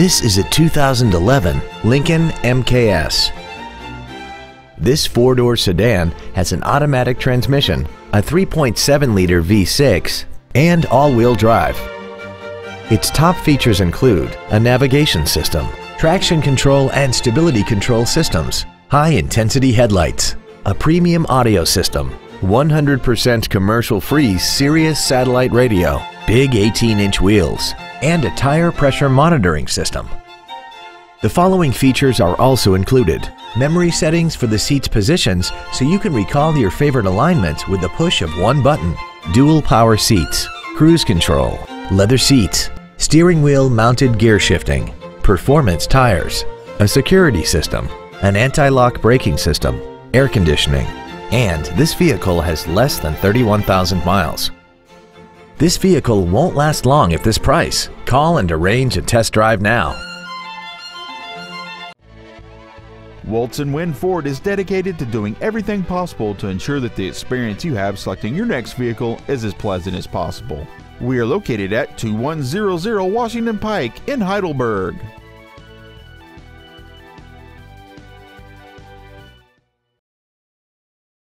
This is a 2011 Lincoln MKS. This four-door sedan has an automatic transmission, a 3.7-liter V6, and all-wheel drive. Its top features include a navigation system, traction control and stability control systems, high-intensity headlights, a premium audio system, 100% commercial-free Sirius satellite radio, big 18-inch wheels, and a tire pressure monitoring system. The following features are also included: memory settings for the seat's positions so you can recall your favorite alignments with the push of one button, dual power seats, cruise control, leather seats, steering wheel mounted gear shifting, performance tires, a security system, an anti-lock braking system, air conditioning, and this vehicle has less than 31,000 miles. This vehicle won't last long at this price. Call and arrange a test drive now. Woltz & Wind Ford is dedicated to doing everything possible to ensure that the experience you have selecting your next vehicle is as pleasant as possible. We are located at 2100 Washington Pike in Heidelberg.